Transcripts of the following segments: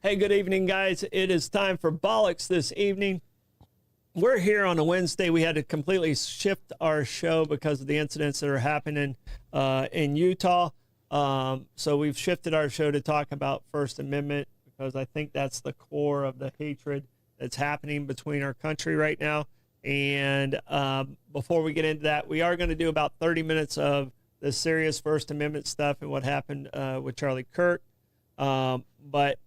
Hey, good evening, guys. It is time for Bollocks this evening. We're here on a Wednesday. We had to completely shift our show because of the incidents that are happening in Utah. So we've shifted our show to talk about First Amendment because I think that's the core of the hatred that's happening between our country right now. And before we get into that, we are going to do about 30 minutes of the serious First Amendment stuff and what happened with Charlie Kirk. But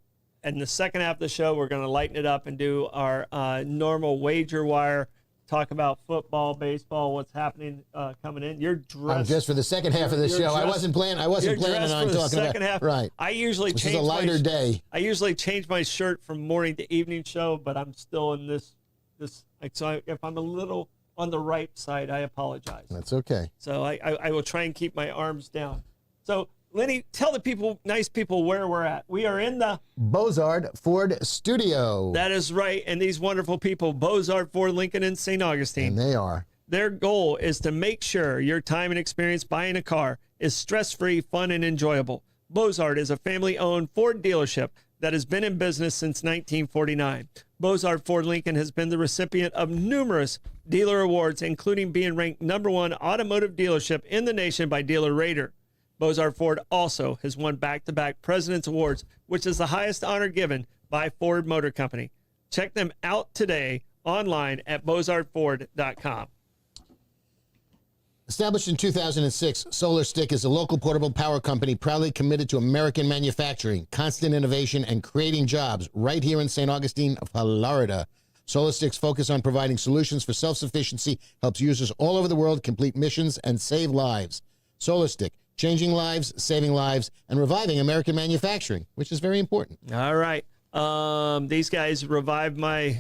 in the second half of the show, we're going to lighten it up and do our normal wager wire, talk about football, baseball, what's happening coming in. You're dressed. I'm just for the second half of the show. I wasn't planning on talking second half. Right. I usually this change is a lighter day. I usually change my shirt from morning to evening show, but I'm still in this. So if I'm a little on the right side, I apologize. That's okay. So I will try and keep my arms down. So Lenny, tell the people, nice people, where we're at. We are in the Bozard Ford Studio. That is right. And these wonderful people, Bozard Ford Lincoln in St. Augustine. And they are. Their goal is to make sure your time and experience buying a car is stress-free, fun, and enjoyable. Bozard is a family-owned Ford dealership that has been in business since 1949. Bozard Ford Lincoln has been the recipient of numerous dealer awards, including being ranked #1 automotive dealership in the nation by Dealer Rater. Bozard Ford also has won back-to-back President's Awards, which is the highest honor given by Ford Motor Company. Check them out today online at bozardford.com. Established in 2006, Solar Stick is a local portable power company proudly committed to American manufacturing, constant innovation, and creating jobs right here in St. Augustine, Florida. Solar Stick's focus on providing solutions for self-sufficiency helps users all over the world complete missions and save lives. Solar Stick, changing lives, saving lives, and reviving American manufacturing, which is very important. All right. These guys revive my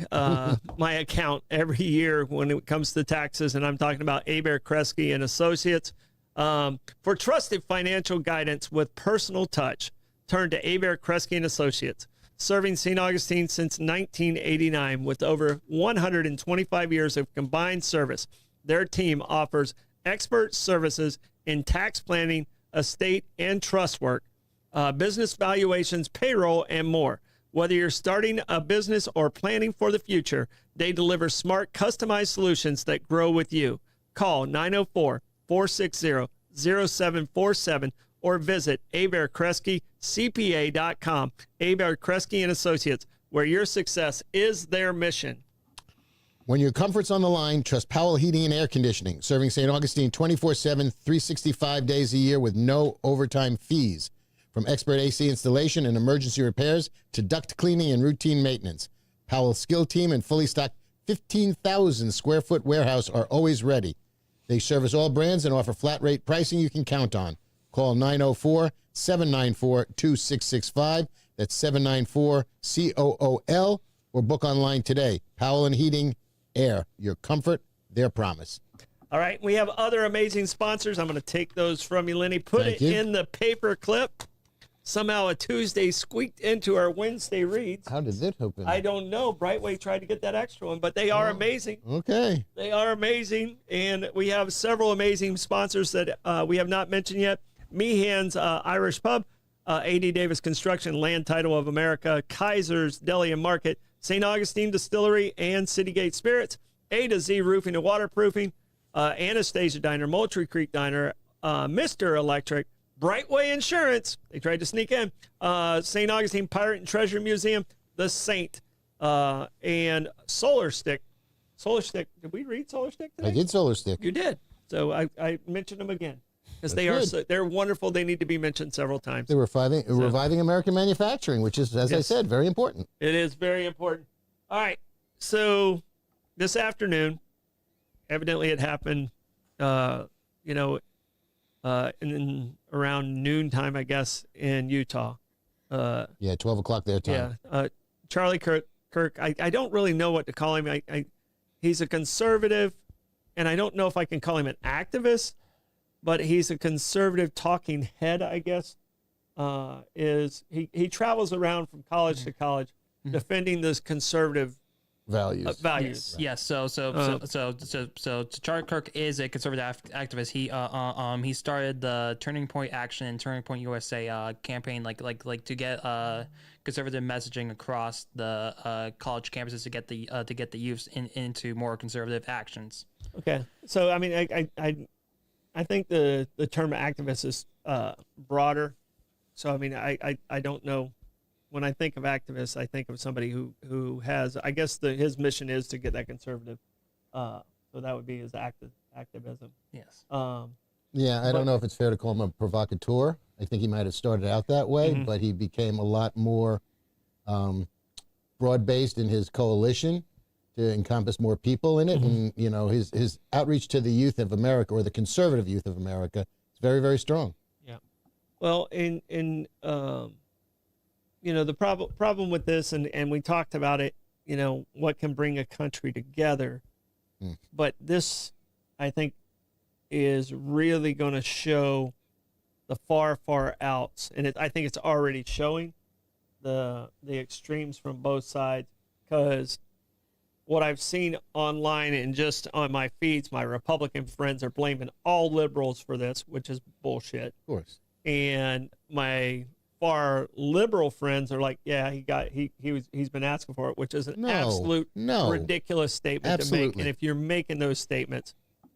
my account every year when it comes to taxes, and I'm talking about Hebert Kresge and Associates. For trusted financial guidance with personal touch, turn to Hebert Kresge and Associates, serving St. Augustine since 1989 with over 125 years of combined service. Their team offers expert services in tax planning, estate and trust work, business valuations, payroll, and more. Whether you're starting a business or planning for the future, they deliver smart, customized solutions that grow with you. Call 904-460-0747 or visit HebertKresgeCPA.com. Hebert Kresge and Associates, where your success is their mission. When your comfort's on the line, trust Powell Heating and Air Conditioning, serving St. Augustine 24/7, 365 days a year with no overtime fees. From expert AC installation and emergency repairs to duct cleaning and routine maintenance, Powell's skilled team and fully stocked 15,000 square foot warehouse are always ready. They service all brands and offer flat rate pricing you can count on. Call 904-794-2665. That's 794-COOL, or book online today. Powell and Heating Air, your comfort, their promise. All right, we have other amazing sponsors. I'm going to take those from you, Lenny. Put it in the paper clip. Somehow a Tuesday squeaked into our Wednesday reads. How did it open? I don't know. Brightway tried to get that extra one, but they are amazing. Okay. They are amazing, and we have several amazing sponsors that we have not mentioned yet. Meehan's Irish Pub, A.D. Davis Construction, Land Title of America, Kaiser's Deli and Market, St. Augustine Distillery, and Citygate Spirits, A to Z Roofing and Waterproofing, Anastasia Diner, Moultrie Creek Diner, Mr. Electric, Brightway Insurance, they tried to sneak in, St. Augustine Pirate and Treasure Museum, The Saint, and Solar Stick. Solar Stick, did we read Solar Stick today? I did Solar Stick. You did. So I mentioned them again because they're wonderful. They need to be mentioned several times. They're reviving American manufacturing, which is, as I said, very important. It is very important. All right. So this afternoon, evidently it happened, in around noontime, I guess, in Utah. 12 o'clock their time. Yeah. Charlie Kirk, I don't really know what to call him. He's a conservative, and I don't know if I can call him an activist, but he's a conservative talking head, I guess. He travels around from college to college defending this conservative values. values. Yes. So Charlie Kirk is a conservative activist. He started the Turning Point Action and Turning Point USA campaign, like to get conservative messaging across the college campuses to get the youth into more conservative actions. Okay, so I mean, I think the term activist is broader. So I mean, I don't know. When I think of activists, I think of somebody who has, I guess his mission is to get that conservative. So that would be his activism. Yes. Yeah, I don't know if it's fair to call him a provocateur. I think he might have started out that way, Mm-hmm. but he became a lot more broad-based in his coalition to encompass more people in it. And, you know, his outreach to the youth of America, or the conservative youth of America, is very, very strong. Yeah. Well, you know, the problem with this, and we talked about it, you know, what can bring a country together. But this, I think, is really going to show the far outs. And I think it's already showing the extremes from both sides, because what I've seen online and just on my feeds, my Republican friends are blaming all liberals for this, which is bullshit. Of course. And my far liberal friends are like, yeah, he's been asking for it, which is an absolute ridiculous statement to make. And if you're making those statements,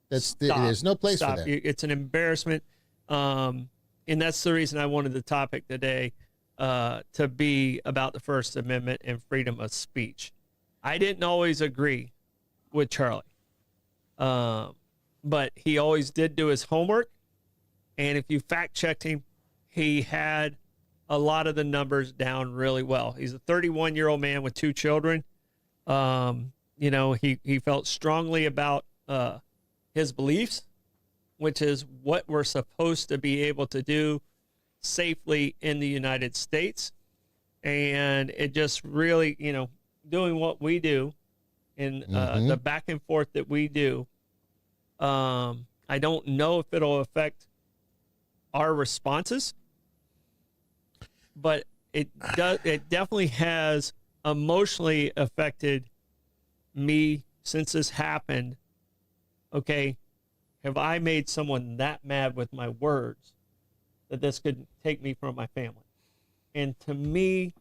there's no place for that. It's an embarrassment. And that's the reason I wanted the topic today to be about the First Amendment and freedom of speech. I didn't always agree with Charlie, but he always did do his homework. And if you fact checked him, he had a lot of the numbers down really well. He's a 31-year-old man with 2 children. You know, he felt strongly about his beliefs, which is what we're supposed to be able to do safely in the United States. And it just really, you know, doing what we do in the back and forth that we do, I don't know if it'll affect our responses, but it definitely has emotionally affected me since this happened. Okay, have I made someone that mad with my words that this could take me from my family? And to me,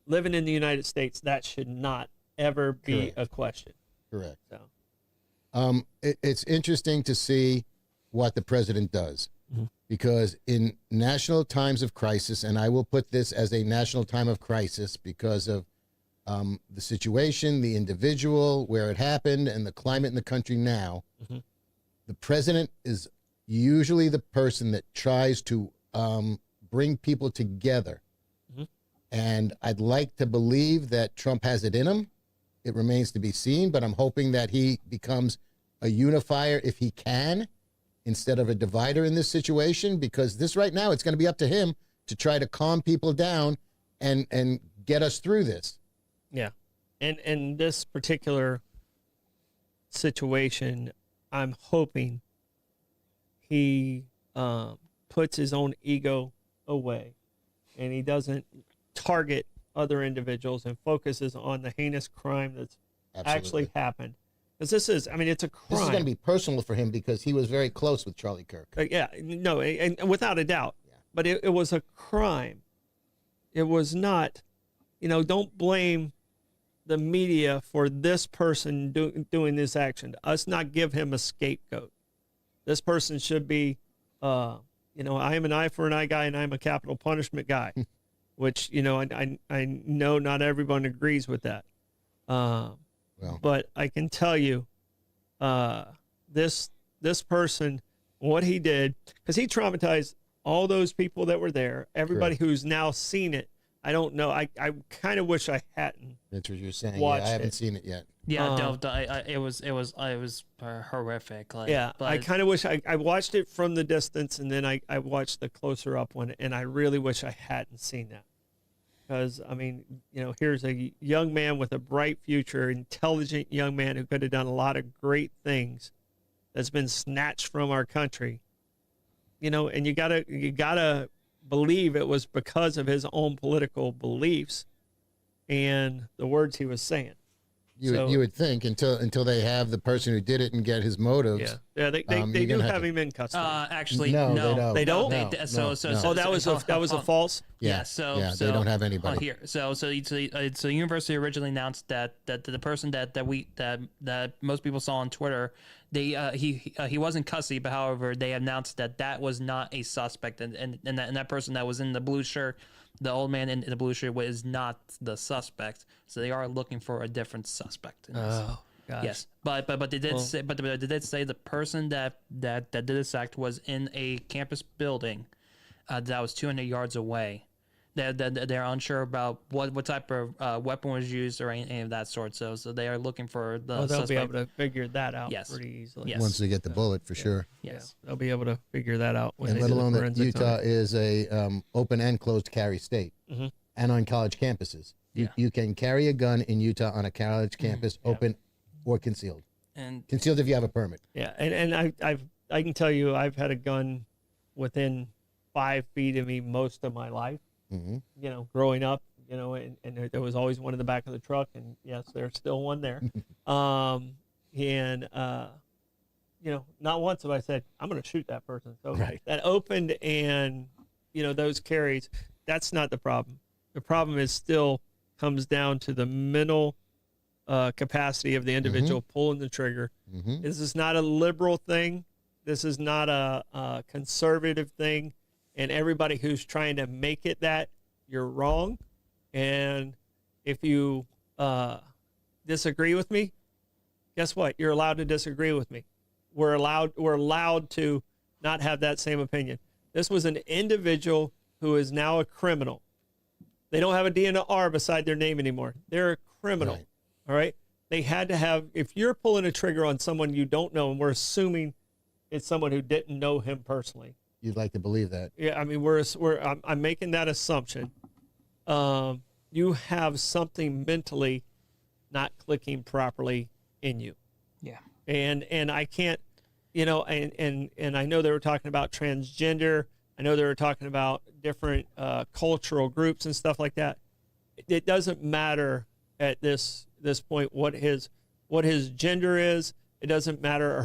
living in the United States, that should not ever be a question. Correct. So, it's interesting to see what the president does. Because in national times of crisis, and I will put this as a national time of crisis because of the situation, the individual, where it happened, and the climate in the country now, the president is usually the person that tries to bring people together. And I'd like to believe that Trump has it in him. It remains to be seen, but I'm hoping that he becomes a unifier if he can, instead of a divider in this situation, because this right now, it's going to be up to him to try to calm people down and get us through this. yeah. And this particular situation, I'm hoping he puts his own ego away and he doesn't target other individuals and focuses on the heinous crime that's actually happened. Because this is, I mean, it's a crime. This is going to be personal for him because he was very close with Charlie Kirk. Yeah, no, and without a doubt. Yeah. But it was a crime. It was not, you know, don't blame the media for this person doing this action. Us not give him a scapegoat. This person should be, you know, I am an eye for an eye guy and I'm a capital punishment guy, which, you know, I know not everyone agrees with that. But I can tell you, this person, what he did, because he traumatized all those people that were there, everybody who's now seen it. I don't know. I kind of wish I hadn't. That's what you're saying. Yeah, I haven't seen it yet. Yeah, it was horrific. Like, yeah, but I kind of wish I watched it from the distance, and then I watched the closer up one, and I really wish I hadn't seen that. Because, I mean, you know, here's a young man with a bright future, intelligent young man who could have done a lot of great things that's been snatched from our country. You know, and you gotta believe it was because of his own political beliefs and the words he was saying. You would think until they have the person who did it and get his motives. Yeah. They you're do gonna have to- him in custody. Actually, No, no, they don't. They don't? No, So that was a false. Yeah, so they don't have anybody. Here, so the university originally announced that the person that most people saw on Twitter, he was in custody, but however they announced that was not a suspect, and that person that was in the blue shirt, the old man in the blue shirt, was not the suspect. So they are looking for a different suspect. In this. Oh, gosh. Yes, but they did say they did say the person that did this act was in a campus building that was 200 yards away. They're unsure about what type of weapon was used or any of that sort. So they are looking for the They'll suspect. be able to figure that out Yes. pretty easily. Yes. Once they get the bullet, for sure. Yes. They'll be able to figure that out. When And they let do the alone that forensics on Utah it. is a open and closed carry state, and on college campuses. You can carry a gun in Utah on a college campus, open or concealed. And Concealed if you have a permit. Yeah, and I can tell you I've had a gun within 5 feet of me most of my life. Mm-hmm. You know, growing up, you know, and there was always one in the back of the truck, and yes, there's still one there. You know, not once have I said I'm going to shoot that person. So Right. that opened and those carries, that's not the problem. The problem is still comes down to the mental capacity of the individual pulling the trigger. Mm-hmm. This is not a liberal thing. This is not a conservative thing. And everybody who's trying to make it that, you're wrong. And if you disagree with me, guess what? You're allowed to disagree with me. We're allowed to not have that same opinion. This was an individual who is now a criminal. They don't have a D and an R beside their name anymore. They're a criminal. Right. All right. They had to have, if you're pulling a trigger on someone you don't know, and we're assuming it's someone who didn't know him personally. You'd like to believe that. Yeah. I mean, I'm making that assumption. You have something mentally not clicking properly in you. yeah. And I can't, and I know they were talking about transgender. I know they were talking about different cultural groups and stuff like that. It doesn't matter at this point what his gender is. It doesn't matter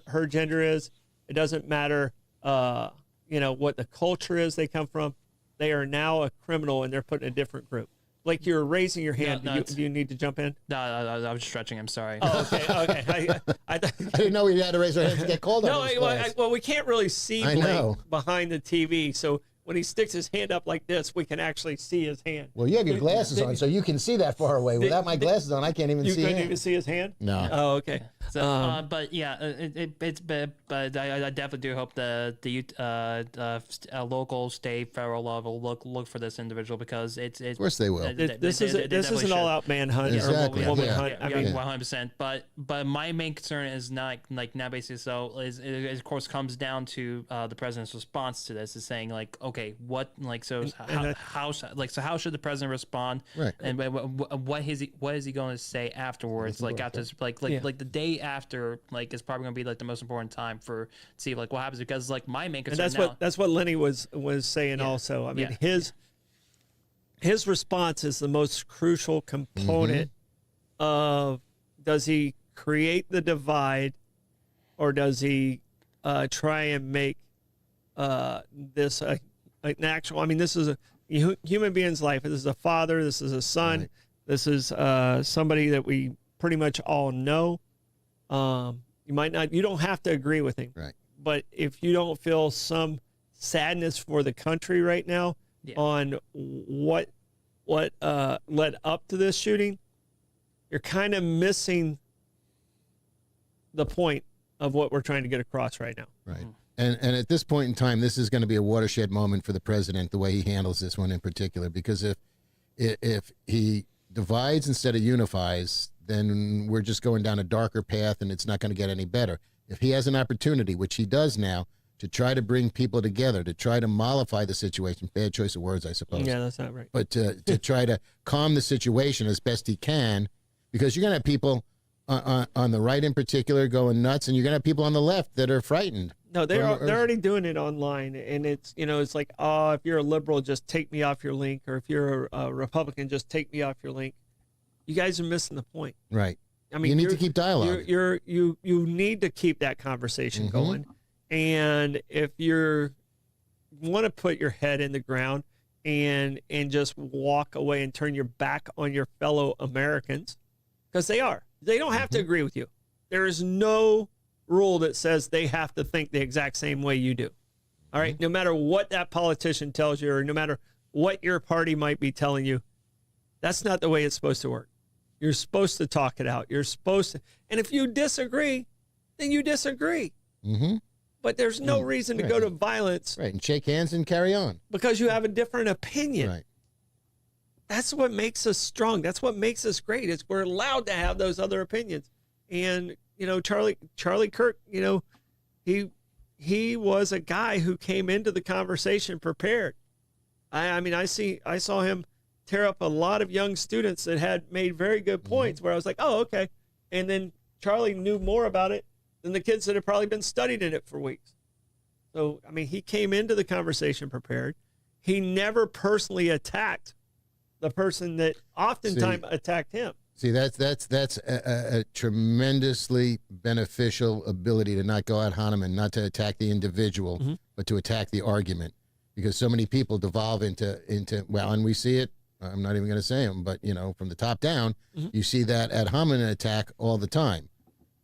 her gender is. It doesn't matter what the culture is they come from. They are now a criminal and they're put in a different group. Like you're raising your hand. No, do you need to jump in? No, I was stretching. I'm sorry. Oh, okay. I I didn't know we had to raise our hands to get called no, on this class. well, we can't really see I Blake know. behind the TV. So when he sticks his hand up like this, we can actually see his hand. Well, you have your glasses on, so you can see that far away. Without my glasses on, I can't even You see couldn't it. even see his hand? No. Oh, okay. So, but yeah, but I definitely do hope the local, state, federal level look for this individual because it's. Of course they will. This is an all-out manhunt Exactly, or woman yeah. hunt. I mean, 100%. But my main concern is not basically so is it of course comes down to the president's response to this is saying like okay what like so how should the president respond Right. and what is he going to say afterwards like after like the day after like is probably going to be like the most important time for to see like what happens because like my main and concern that's what Lenny was saying also. I mean, his response is the most crucial component of does he create the divide or does he try and make this an actual, I mean, this is a human being's life. This is a father. This is a son. Right. This is somebody that we pretty much all know. You don't have to agree with him. Right. But if you don't feel some sadness for the country right now on what led up to this shooting, you're kind of missing the point of what we're trying to get across right now. Right. And at this point in time, this is going to be a watershed moment for the president, the way he handles this one in particular, because if he divides instead of unifies, then we're just going down a darker path and it's not going to get any better. If he has an opportunity, which he does now, to try to bring people together, to try to mollify the situation, bad choice of words, I suppose. Yeah, that's not right. But to try to calm the situation as best he can, because you're going to have people on the right in particular going nuts, and you're going to have people on the left that are frightened. No, they're already doing it online, and it's it's like, oh, if you're a liberal, just take me off your link, or if you're a Republican, just take me off your link. you guys are missing the point. Right. I mean, You need to keep dialogue. You need to keep that conversation going. And if you want to put your head in the ground and just walk away and turn your back on your fellow Americans, because they don't have to agree with you. There is no rule that says they have to think the exact same way you do. All right. No matter what that politician tells you, or no matter what your party might be telling you, that's not the way it's supposed to work. You're supposed to talk it out. You're supposed to, and if you disagree, then you disagree. But there's no reason to go to violence. Right. And shake hands and carry on. Because you have a different opinion. Right. That's what makes us strong. That's what makes us great. Is we're allowed to have those other opinions. And Charlie Kirk, he was a guy who came into the conversation prepared. I saw him tear up a lot of young students that had made very good points where I was like, oh, okay. And then Charlie knew more about it than the kids that had probably been studying in it for weeks. So, he came into the conversation prepared. He never personally attacked the person that oftentimes attacked him. See, that's a tremendously beneficial ability to not go ad hominem, not to attack the individual, but to attack the argument. Because so many people devolve into and we see it, I'm not even going to say them, but, from the top down, you see that ad hominem attack all the time.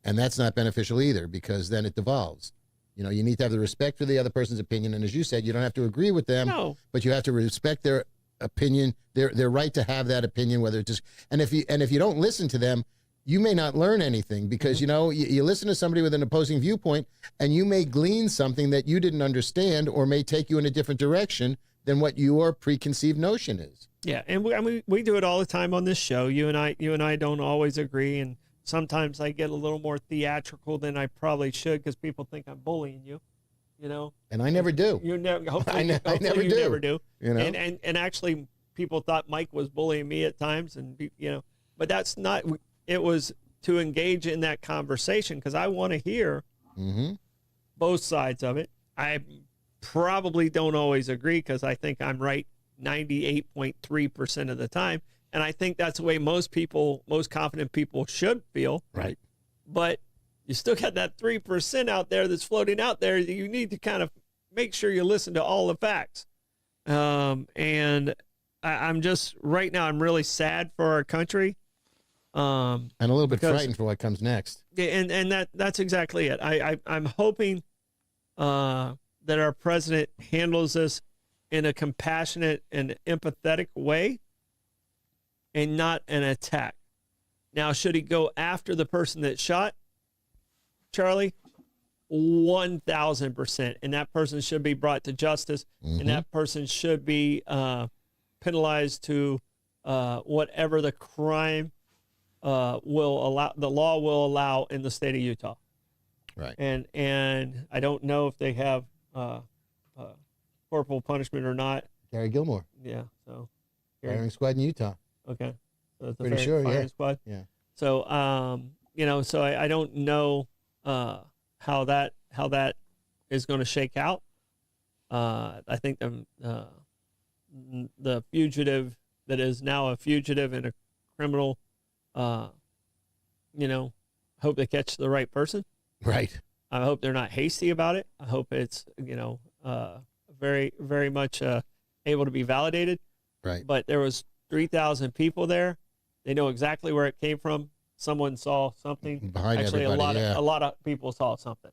And that's not beneficial either, because then it devolves. You need to have the respect for the other person's opinion. And as you said, you don't have to agree with them, but you have to respect their opinion, their right to have that opinion, whether it's just, and if you don't listen to them, you may not learn anything, because, you listen to somebody with an opposing viewpoint and you may glean something that you didn't understand or may take you in a different direction than what your preconceived notion is. Yeah. And we do it all the time on this show. You and I don't always agree. And sometimes I get a little more theatrical than I probably should, because people think I'm bullying you, And I never do. You never. Hopefully, I never you do. never do. And actually, people thought Mike was bullying me at times, and but that's not. It was to engage in that conversation, because I want to hear both sides of it. I probably don't always agree, because I think I'm right 98.3% of the time. And I think that's the way most confident people should feel. Right. But you still got that 3% out there that's floating out there. You need to kind of make sure you listen to all the facts. And I'm just, right now, I'm really sad for our country. And a little bit frightened for what comes next. And that's exactly it. I'm hoping that our president handles this in a compassionate and empathetic way, and not an attack. Now, should he go after the person that shot Charlie? 1,000%. And that person should be brought to justice, and that person should be penalized to whatever the crime will allow, the law will allow in the state of Utah. Right. And I don't know if they have corporal punishment or not. Gary Gilmore. Yeah. So Firing squad in Utah. Okay. So it's Pretty sure, firing yeah. squad. Yeah. So so I don't know how that is going to shake out. I think the fugitive that is now a fugitive and a criminal, hope they catch the right person. Right. I hope they're not hasty about it. I hope it's, very, very much able to be validated. Right. But there was 3,000 people there. They know exactly where it came from. Someone saw something. Behind Actually, everybody, a lot of people saw something.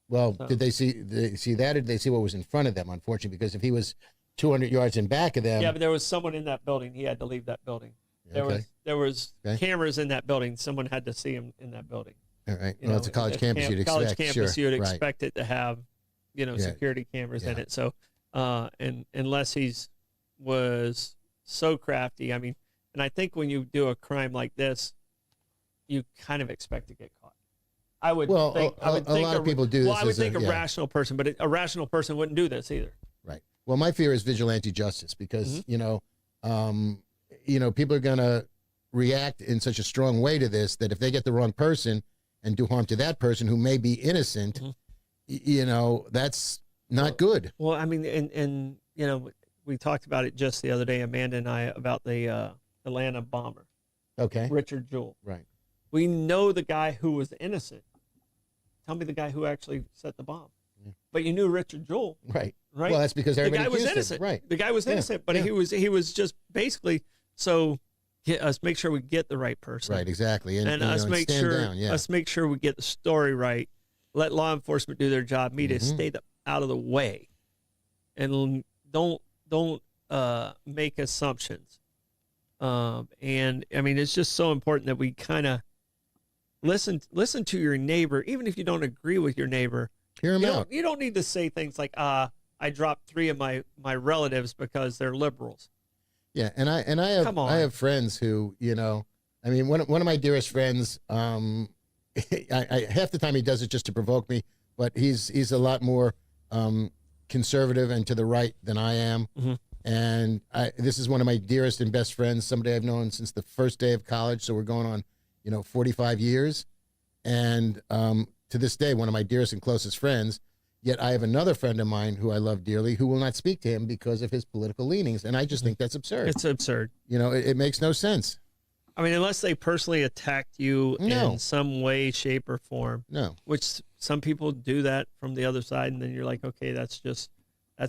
Well, did they see that, or did they see what was in front of them? Unfortunately, because if he was 200 yards in back of them. Yeah, but there was someone in that building. He had to leave that building. There was cameras in that building. Someone had to see him in that building. All right. Well, it's a college campus. You'd expect. College campus. Sure. You'd expect it to have, security cameras in it. So, and unless was so crafty, and I think when you do a crime like this, you kind of expect to get caught. I would think a lot of people do this. Well, I would think a rational person, but a rational person wouldn't do this either. Right. Well, my fear is vigilante justice, because people are going to react in such a strong way to this that if they get the wrong person and do harm to that person who may be innocent, that's not good. Well, and we talked about it just the other day, Amanda and I, about the Atlanta bomber. Okay. Richard Jewell. Right. We know the guy who was innocent. Tell me the guy who actually set the bomb. But you knew Richard Jewell, Right. right? Well, that's because The everybody guy was accused him. innocent. Right. The guy was Yeah, innocent, but yeah. he was just basically so. Us make sure we get the right person. Right. Exactly. And us and make stand sure down. Yeah. us make sure we get the story right. Let law enforcement do their job. Media Mm-hmm. stay out of the way, and don't make assumptions. And I mean, it's just so important that we kind of listen to your neighbor, even if you don't agree with your neighbor. Hear him You out. don't need to say things like, I dropped 3 of my relatives because they're liberals. Yeah, and I Come on. have friends who, I mean, one of my dearest friends, I half the time he does it just to provoke me, but he's a lot more conservative and to the right than I am. Mm-hmm. And this is one of my dearest and best friends, somebody I've known since the first day of college, so we're going on, 45 years. And to this day, one of my dearest and closest friends. Yet I have another friend of mine who I love dearly who will not speak to him because of his political leanings. And I just think that's absurd. It's absurd. It makes no sense. I mean, unless they personally attacked you No. in some way, shape, or form, No. which some people do that from the other side, and then you're like, okay, that's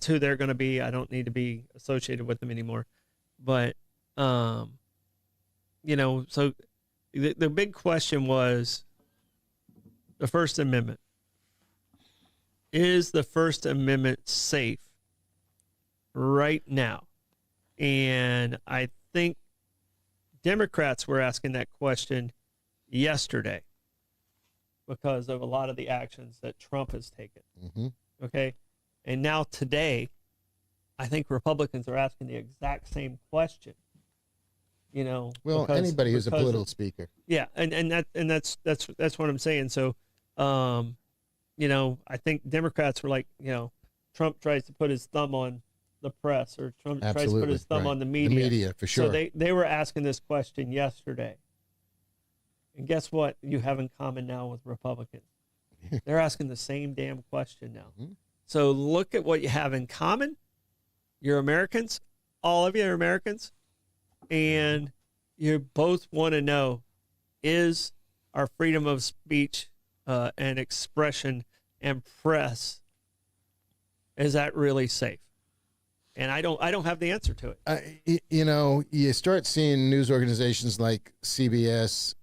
who they're going to be. I don't need to be associated with them anymore. But, so the big question was the First Amendment. Is the First Amendment safe right now? And I think Democrats were asking that question yesterday because of a lot of the actions that Trump has taken. Mm-hmm. Okay. And now today, I think Republicans are asking the exact same question. Well, because- anybody who's a because- political speaker. Yeah, and that's what I'm saying. So, I think Democrats were like, Trump tries to put his thumb on the press, or Trump tries to put Absolutely. his thumb Right. on the The media. media, for sure. So they were asking this question yesterday. And guess what you have in common now with Republicans? They're asking the same damn question now. Mhm. So look at what you have in common. You're Americans. All of you are Americans. And you both want to know, is our freedom of speech and expression and press, is that really safe? And I don't have the answer to it. You start seeing news organizations like CBS,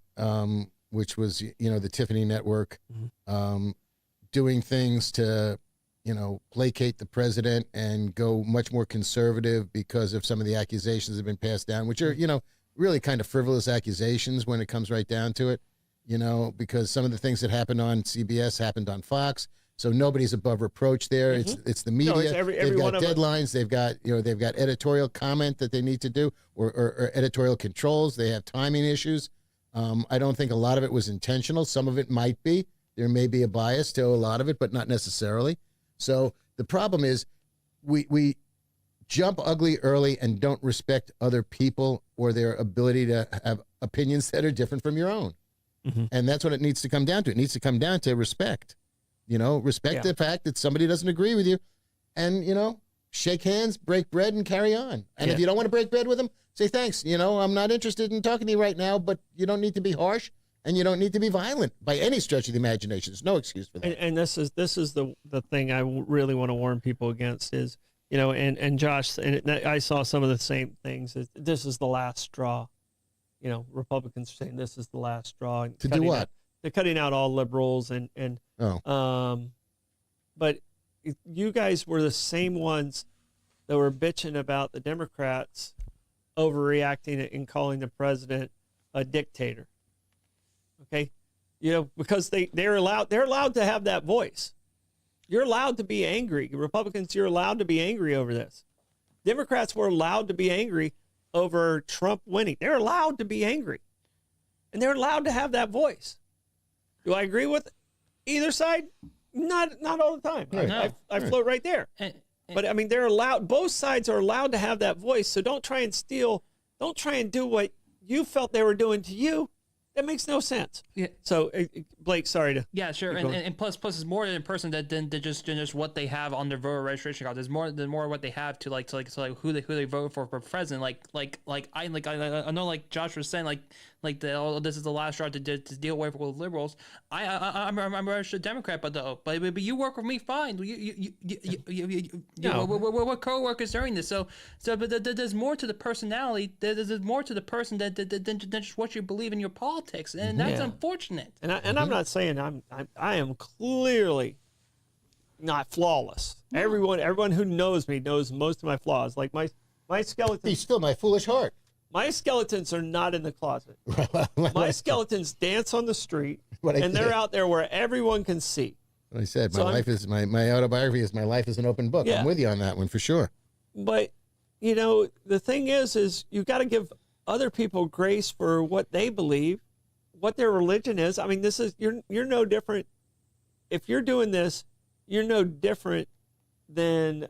which was, the Tiffany Network, doing things to, placate the president and go much more conservative because of some of the accusations that have been passed down, which are, really kind of frivolous accusations when it comes right down to it, because some of the things that happened on CBS happened on Fox. So nobody's above reproach there. It's the media. No, it's every they've one got of us. deadlines. They've got editorial comment that they need to do, or editorial controls. They have timing issues. I don't think a lot of it was intentional. Some of it might be. There may be a bias to a lot of it, but not necessarily. So the problem is we jump ugly early and don't respect other people or their ability to have opinions that are different from your own. Mm-hmm. And that's what it needs to come down to. It needs to come down to respect. Respect the fact that somebody doesn't agree with you, and, shake hands, break bread, and carry on. And if you don't want to break bread with them, say thanks. I'm not interested in talking to you right now, but you don't need to be harsh, and you don't need to be violent by any stretch of the imagination. There's no excuse for that. And this is the thing I really want to warn people against is, and Josh, and I saw some of the same things. This is the last straw. Republicans are saying this is the last straw. And To do what? They're cutting out all liberals but you guys were the same ones that were bitching about the Democrats overreacting and calling the president a dictator. Okay, because they're allowed to have that voice. You're allowed to be angry. Republicans, you're allowed to be angry over this. Democrats were allowed to be angry over Trump winning. They're allowed to be angry, and they're allowed to have that voice. Do I agree with either side? Not all the time. Right. I float right there. But I mean, they're allowed. Both sides are allowed to have that voice. So don't try and steal. Don't try and do what you felt they were doing to you. That makes no sense. Yeah. So, Blake, sorry to. Yeah, sure, Keep going. and plus it's more than a person than just what they have on their voter registration card. There's more what they have to who they vote for president. I know like Josh was saying this is the last straw to deal with liberals. I'm a registered Democrat, but you work with me fine. We're co-workers during this. But there's more to the personality. There's more to the person than just what you believe in your politics, and that's unfortunate. And I'm not saying I am clearly not flawless. Everyone who knows me knows most of my flaws. Like my skeletons. He's still my foolish heart. My skeletons are not in the closet. My skeletons dance on the street, and they're out there where everyone can see. Like I said, my autobiography is my life is an open book. Yeah. I'm with you on that one for sure. But the thing is you got to give other people grace for what they believe, what their religion is. I mean, this is you're no different. If you're doing this, you're no different than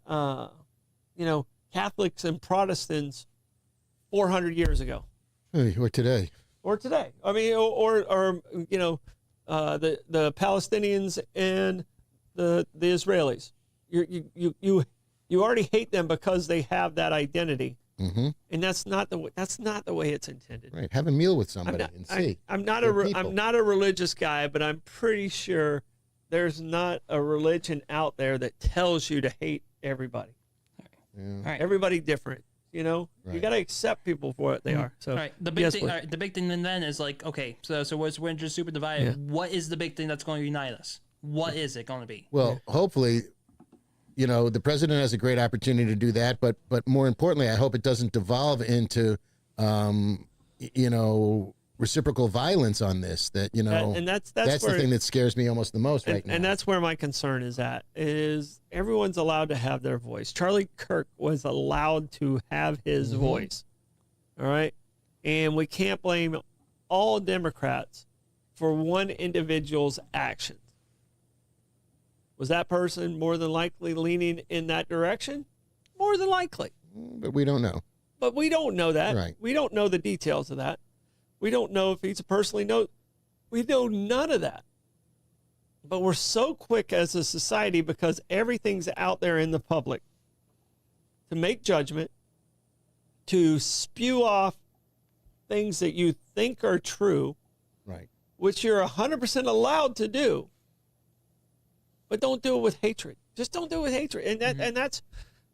Catholics and Protestants 400 years ago. Or today. I mean, or the Palestinians and the Israelis. You already hate them because they have that identity, and that's not the way it's intended. Right. Have a meal with somebody and see. I'm not a religious guy, but I'm pretty sure there's not a religion out there that tells you to hate everybody. Yeah. All right. Everybody different. You got to accept people for what they are. So, all right, the big thing. All right, the big thing then is like, okay, so we're just super divided. Yeah. What is the big thing that's going to unite us? What is it going to be? Well, hopefully, the president has a great opportunity to do that, but more importantly, I hope it doesn't devolve into, reciprocal violence on this. That's that's the where, thing that scares me almost the most right now. And that's where my concern is at. Is everyone's allowed to have their voice. Charlie Kirk was allowed to have his voice. All right, and we can't blame all Democrats for one individual's actions. Was that person more than likely leaning in that direction? More than likely. But we don't know. But we don't know that. Right. We don't know the details of that. We don't know if he's personally we know none of that. But we're so quick as a society because everything's out there in the public to make judgment, to spew off things that you think are true, Right. which you're 100% allowed to do. But don't do it with hatred. Just don't do it with hatred. And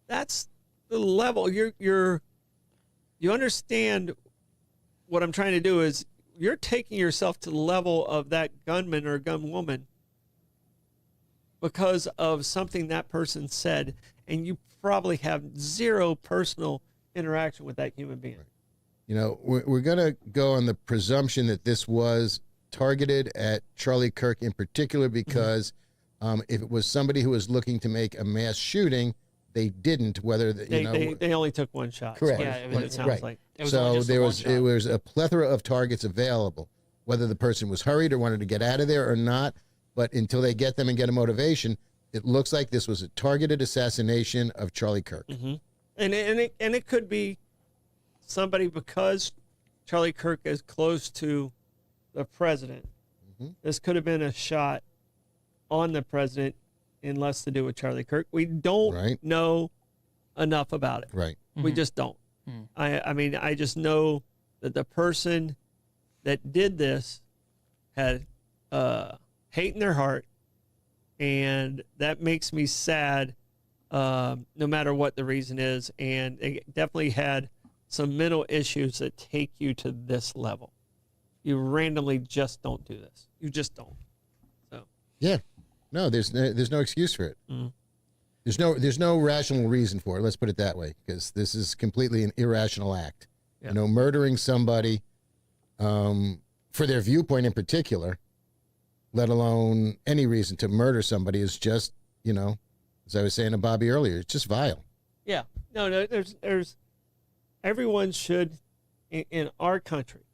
that's the level you understand. What I'm trying to do is you're taking yourself to the level of that gunman or gunwoman because of something that person said, and you probably have zero personal interaction with that human being. Right. We're going to go on the presumption that this was targeted at Charlie Kirk in particular because if it was somebody who was looking to make a mass shooting, they didn't. They only took one shot. Correct. Yeah, what it sounds right. like. So it was a plethora of targets available, whether the person was hurried or wanted to get out of there or not. But until they get them and get a motivation, it looks like this was a targeted assassination of Charlie Kirk. Mm-hmm. And it could be somebody because Charlie Kirk is close to the president. Mm-hmm. This could have been a shot on the president and less to do with Charlie Kirk. We don't know enough about it. Right. We just don't. I mean, I just know that the person that did this had hate in their heart, and that makes me sad no matter what the reason is, and they definitely had some mental issues that take you to this level. You randomly just don't do this. You just don't. So yeah. No, there's no excuse for it. Mm. There's no rational reason for it. Let's put it that way, because this is completely an irrational act. Yeah. Murdering somebody for their viewpoint in particular, let alone any reason to murder somebody, is just, as I was saying to Bobby earlier, it's just vile. Yeah. No. There's everyone should in our country,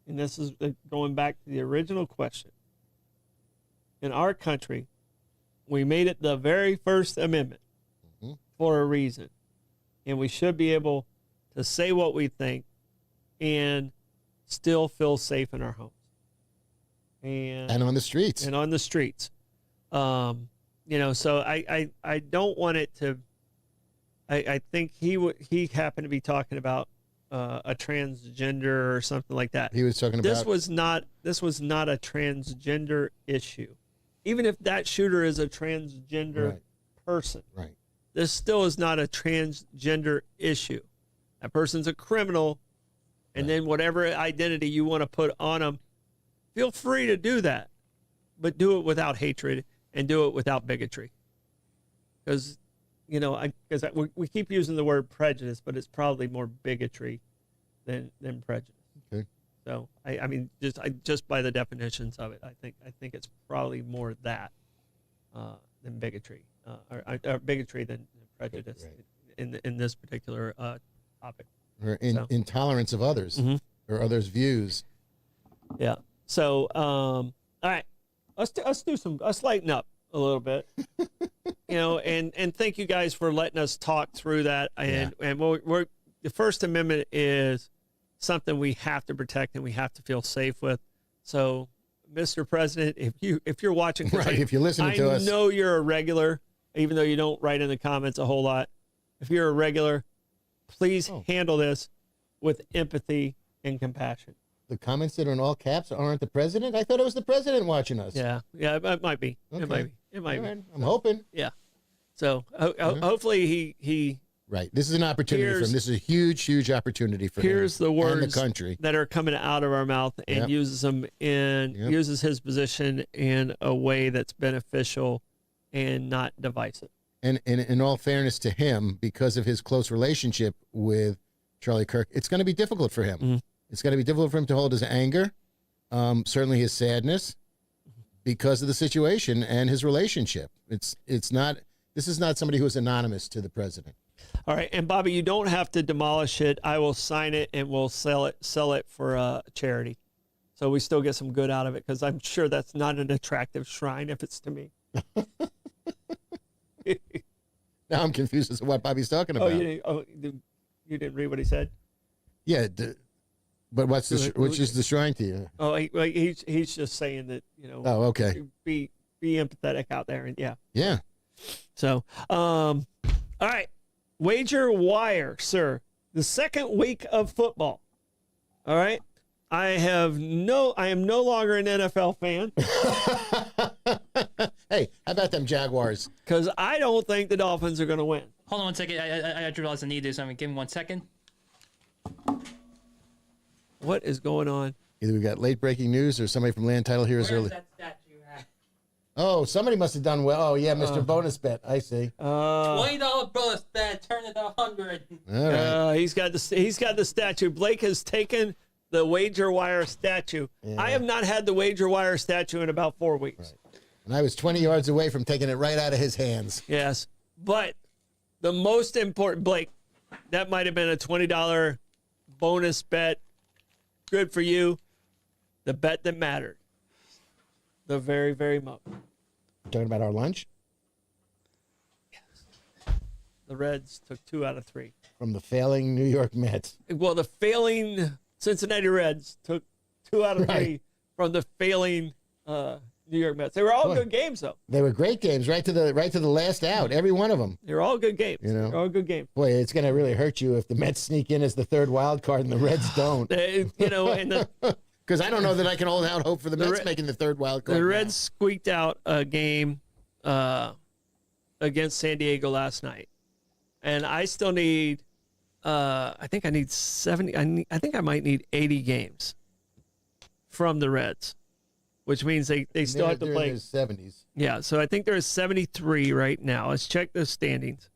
and this is going back to the original question. In our country, we made it the very first amendment for a reason. And we should be able to say what we think and still feel safe in our homes. And on the streets. And on the streets. So I don't want it to. I think he happened to be talking about a transgender or something like that. He was talking about This was not a transgender issue. Even if that shooter is a transgender person, right. This still is not a transgender issue. That person's a criminal, and then whatever identity you want to put on them, feel free to do that, but do it without hatred and do it without bigotry. Because, we keep using the word prejudice, but it's probably more bigotry than prejudice. Okay. So I mean, just by the definitions of it, I think it's probably more that than bigotry, or bigotry than prejudice in this particular topic. Or intolerance of others or others' views. Yeah. So all right, let's lighten up a little bit. And thank you guys for letting us talk through that. And we're the First Amendment is something we have to protect and we have to feel safe with. So, Mr. President, if you're watching, if you're listening to us, I know you're a regular, even though you don't write in the comments a whole lot. If you're a regular, please handle this with empathy and compassion. The comments that are in all caps aren't the president? I thought it was the president watching us. Yeah, it might be. Okay. It might be. I'm hoping. Yeah. So hopefully he. Right. This is an opportunity for him. This is a huge opportunity for him. Here's the words and the country that are coming out of our mouth and uses them uses his position in a way that's beneficial and not divisive. And in all fairness to him, because of his close relationship with Charlie Kirk, it's going to be difficult for him. Mm-hmm. It's going to be difficult for him to hold his anger, certainly his sadness, because of the situation and his relationship. This is not somebody who is anonymous to the president. All right, and Bobby, you don't have to demolish it. I will sign it and we'll sell it for charity. So we still get some good out of it, because I'm sure that's not an attractive shrine if it's to me. Now I'm confused as to what Bobby's talking about. You didn't read what he said? Yeah, but which is the shrine to you? Oh, he's just saying that, Oh, okay. Be empathetic out there, and yeah. So, all right, Wager Wire, sir. The second week of football. All right, I am no longer an NFL fan. Hey, how about them Jaguars? Because I don't think the Dolphins are going to win. Hold on one second. I just realized I need to do something. Give me 1 second. What is going on? Either we got late breaking news or somebody from Land Title here is early. That statue at? Oh, somebody must have done well. Oh, yeah, Mr. Bonus Bet. I see. $20 bonus bet. Turn it to 100. All right. He's got the statue. Blake has taken the Wager Wire statue. Yeah. I have not had the Wager Wire statue in about 4 weeks. Right. And I was 20 yards away from taking it right out of his hands. Yes. But the most important, Blake, that might have been a $20 bonus bet. Good for you. The bet that mattered. The very, very most. Talking about our lunch? Yes. The Reds took 2 out of 3. From the failing New York Mets. Well, the failing Cincinnati Reds took 2 out of 3 from the failing New York Mets. They were all good games, though. They were great games, right to the last out. Every one of them. They were all good games. They're all good games. Boy, it's going to really hurt you if the Mets sneak in as the third wild card and the Reds don't. Because I don't know that I can hold out hope for the Mets making the third wild card. The Reds squeaked out a game against San Diego last night, and I still need. I think I need 70. I think I might need 80 games from the Reds, which means they still have to play. In the 70s. Yeah, so I think there's 73 right now. Let's check the standings.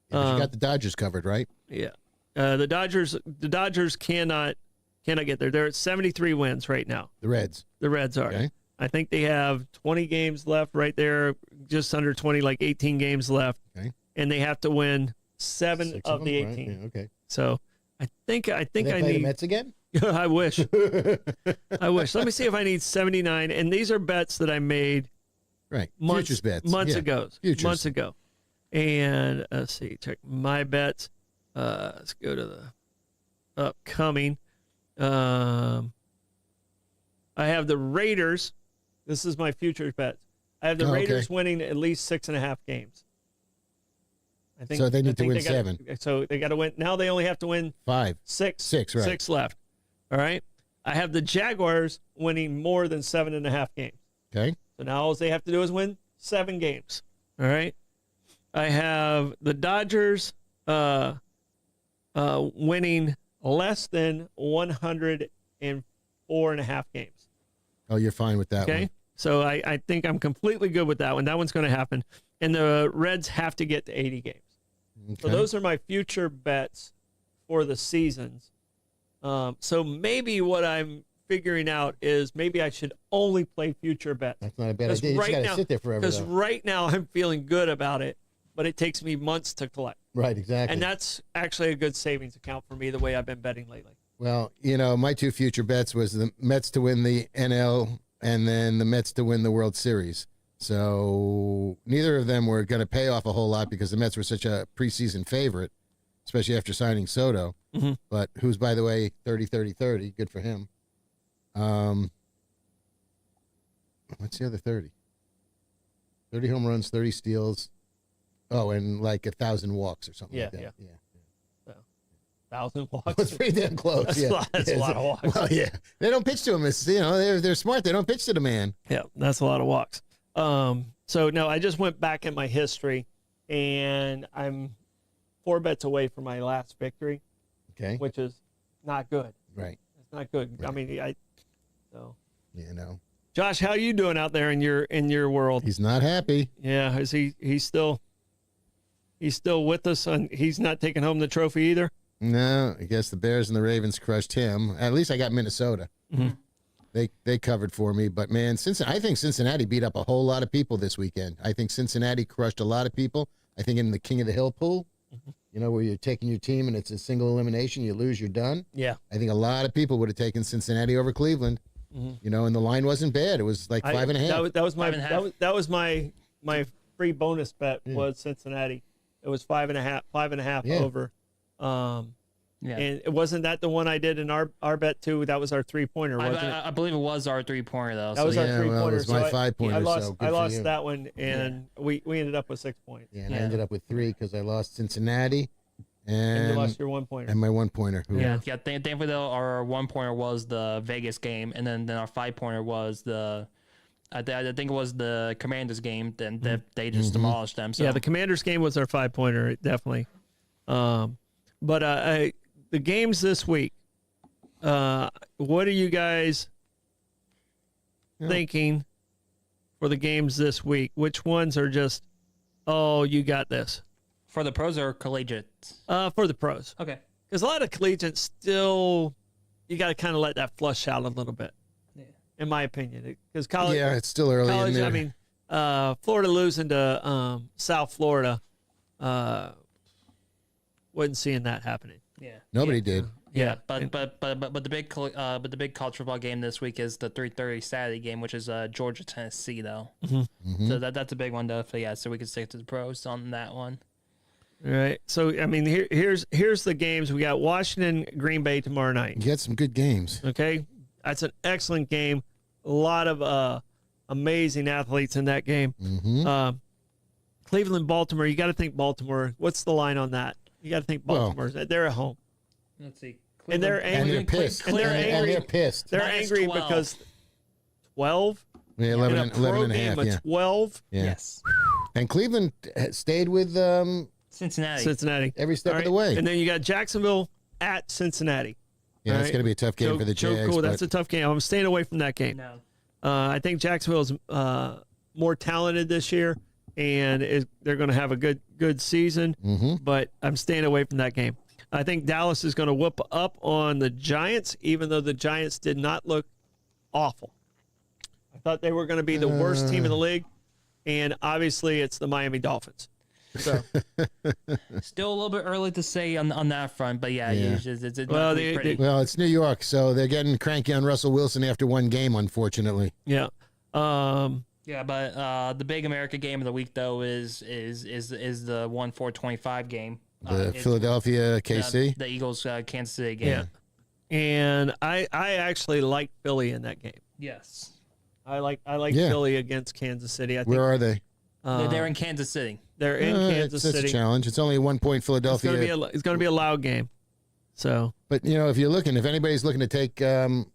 Yeah, but you got the Dodgers covered, right? Yeah, the Dodgers cannot get there. They're at 73 wins right now. The Reds are. Okay. I think they have 20 games left right there, just under 20, like 18 games left. Okay. And they have to win 7 of the 18. Right? Yeah, okay. So I think I need the Mets again. I wish. I wish. Let me see if I need 79. And these are bets that I made. Right. Futures bets. Months ago. Futures. Months ago. And let's see. Check my bets. Let's go to the upcoming. I I have the Raiders. This is my future bet. I have the Oh, okay. Raiders winning at least 6.5 games. I think So they need to win gotta- 7. So they got to win. Now they only have to win 5. 6. 6, right. 6 left. All right. I have the Jaguars winning more than 7.5 games. Okay. So now all they have to do is win 7 games. All right. I have the Dodgers winning less than 104.5 games. Oh, you're fine with that Okay. one. So I think I'm completely good with that one. That one's going to happen. And the Reds have to get to 80 games. So Okay. those are my future bets for the seasons. So maybe what I'm figuring out is maybe I should only play future bets. That's not a bad 'Cause idea. You just right got to now- sit there forever. Because Though. right now I'm feeling good about it, but it takes me months to collect. Right, exactly. And that's actually a good savings account for me, the way I've been betting lately. Well, my 2 future bets was the Mets to win the NL and then the Mets to win the World Series. So neither of them were going to pay off a whole lot because the Mets were such a preseason favorite, especially after signing Soto. Mhm. But who's, by the way, 30-30-30. Good for him. What's the other 30? 30 home runs, 30 steals. Oh, and like 1,000 walks or something like that. Yeah. Yeah. 1,000 It's walks. pretty damn close. That's yeah. a lot- that's a lot of walks. Well, yeah. They don't pitch to him. It's, they're smart. They don't pitch to the man. Yeah, that's a lot of walks. So no, I just went back in my history, and I'm 4 bets away from my last victory, Okay. which is not good. Right. It's not good. I Right. mean, You know, Josh, how you doing out there in your world? he's not happy. Yeah, is he's still with us, and he's not taking home the trophy either. No, I guess the Bears and the Ravens crushed him. At least I got Minnesota. Mhm. They covered for me. But, man, I think Cincinnati beat up a whole lot of people this weekend. I think Cincinnati crushed a lot of people. I think in the King of the Hill pool, where you're taking your team and it's a single elimination, you lose, you're done. Yeah, I think a lot of people would have taken Cincinnati over Cleveland. And the line wasn't bad. It was like 5.5. That was my 5.5. that was my free bonus bet was Cincinnati. It was 5.5 Yeah. over. Yeah. And it wasn't that the one I did in our bet too. That was our 3-pointer, wasn't it? I believe it was our 3-pointer though. That was so our yeah, three-pointer. well, it was my so 5-pointer, I lost. so good I for lost you. that one, and we ended up with 6 points. Yeah, and I Yeah. ended up with 3 because I lost Cincinnati And you and lost your 1-pointer. my 1-pointer. Who, yeah. Thankfully though, our 1-pointer was the Vegas game, and then our 5-pointer was the. I think it was the Commanders game. Then they just demolished them. So Yeah, the Commanders game was our 5-pointer, definitely. But the games this week. What are you guys thinking for the games this week? Which ones are just, oh, you got this? for the pros or collegiate? For the pros, Okay. because a lot of collegiate still, you got to kind of let that flush out a little bit, in my opinion. Because college, yeah, it's still early in college, there. I mean, Florida losing to South Florida, wasn't seeing that happening. Yeah. Nobody did. Yeah, And- but the big college football game this week is the 3:30 Saturday game, which is Georgia Tennessee though. Mm-hmm. So that's a big one though. So yeah, so we can stick to the pros on that one. All right. So I mean, here's the games. We got Washington, Green Bay tomorrow night. You got some good games. Okay, that's an excellent game. A lot of amazing athletes in that game. Mm-hmm. Cleveland, Baltimore. You got to think Baltimore. What's the line on that? You got to think Well- Baltimore. They're at home. Let's see. And they're And angry. they're pissed. And they're And angry. they're pissed. They're Minus angry 12. because 12 Yeah, in 11, a and, pro 11 and a game half. of Yeah. 12. Yeah. Yes. And Cleveland stayed with Cincinnati. Cincinnati. every step All of the right. way. And then you got Jacksonville at Cincinnati. Yeah, all it's right. going to be a tough game So- for the so Jags. cool. but That's a tough game. I'm staying away from that game. No. I think Jacksonville's more talented this year, and they're going to have a good season. Mhm. But I'm staying away from that game. I think Dallas is going to whoop up on the Giants, even though the Giants did not look awful. I thought they were going to be the worst team in the league, and obviously it's the Miami Dolphins. So Still a little bit early to say on that front, but yeah, Yeah. it's Well, pretty. they- well, it's New York, so they're getting cranky on Russell Wilson after one game, unfortunately. yeah, Yeah, but the big America game of the week though is the 1-4-25 game. The It's Philadelphia KC. the Eagles Kansas City game. yeah. And I actually like Philly in that game. Yes. I like Yeah. Philly against Kansas City. I think Where are they? They're in Kansas City. they're in Kansas That's City. a challenge. It's only a 1 point It's Philadelphia. going to be a loud game. So But if you're looking, if anybody's looking to take the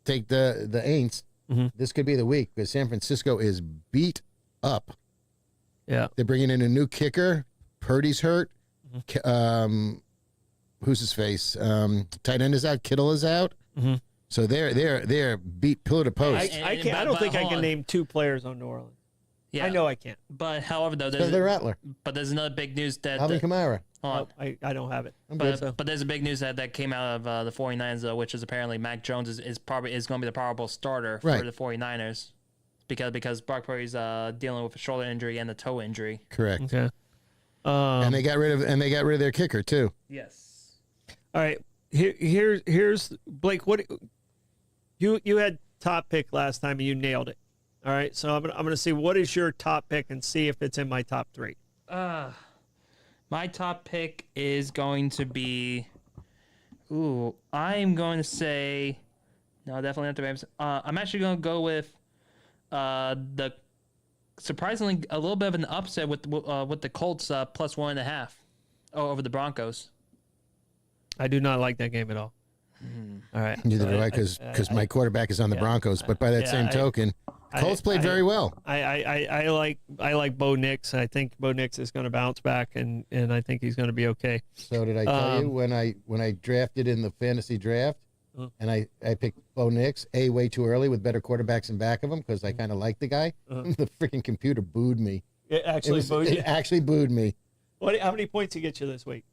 Aints, Mhm. this could be the week because San Francisco is beat up. yeah, They're bringing in a new kicker. Purdy's hurt. Mm-hmm. Who's his face? Tight end is out. Kittle is out. Mhm. So they're beat pillar to post. I can't. I don't think I can name 2 players on New Orleans. Yeah. I know I can't. But however, though, Because they're Rattler. there's another big news that Alvin Kamara. hold on. I don't have it. But there's a big news that came out of the 49ers, though, which is apparently Mac Jones is going to be the probable starter Right. for the 49ers because Brock Purdy's dealing with a shoulder injury and a toe injury. Correct. Okay. And they got rid of their kicker too. Yes. All right. Here's Blake. What you had top pick last time and you nailed it. All right. So I'm gonna see what is your top pick and see if it's in my top 3. My top pick is going to be. I'm going to say. No, definitely not the Rams. I'm actually going to go with the surprisingly a little bit of an upset with the Colts plus 1.5 over the Broncos. I do not like that game at all. All right. Neither So do I, because my quarterback is on the Broncos. But by that yeah, same token, Colts played very well. I like Bo Nix. I think Bo Nix is going to bounce back, and I think he's going to be okay. So did I tell you when I drafted in the fantasy draft, and I picked Bo Nix way too early with better quarterbacks in back of him because I kind of liked the guy. The freaking computer booed me. It actually It actually booed me. How many points did he get you this week?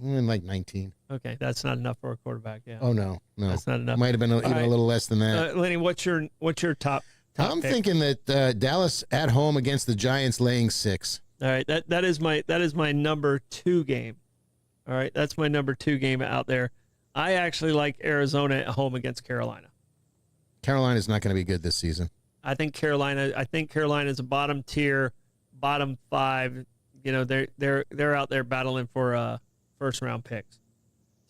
Like 19. Okay, that's not enough for a quarterback. Yeah. Oh no, That's not enough. Might have been even right. a little less than that. Lenny, what's your top I'm pick? thinking that Dallas at home against the Giants laying 6. All right, that is my number 2 game. All right, that's my number 2 game out there. I actually like Arizona at home against Carolina. Carolina's not going to be good this season. I think Carolina is a bottom tier, bottom 5. They're out there battling for first round picks.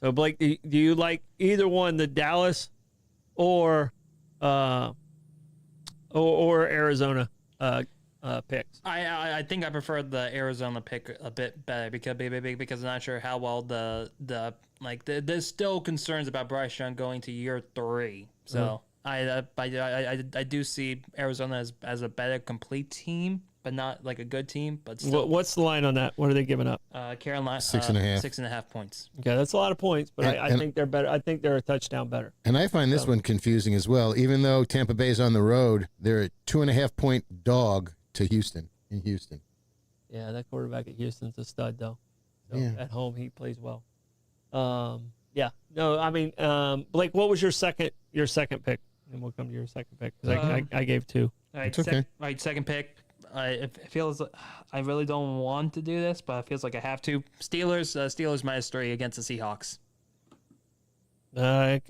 So Blake, do you like either one, the Dallas or Arizona picks? I think I prefer the Arizona pick a bit better because I'm not sure how well there's still concerns about Bryce Young going to year 3. So I do see Arizona as a better complete team, but not like a good team. But still, What's the line on that? What are they giving up? Carolina 6.5. 6.5 points. Okay, that's a lot of points, but I And- think they're better. I think they're a touchdown better. And I find this one confusing as well. Even though Tampa Bay's on the road, they're a 2.5-point dog to Houston in Houston. Yeah, that quarterback at Houston's a stud, though. So Yeah. At home, he plays well. Yeah. No, I mean, Blake, what was your second pick? And we'll come to your second pick because I gave 2. All right, It's okay. All right, second pick. It feels I really don't want to do this, but it feels like I have to. Steelers -3 against the Seahawks. And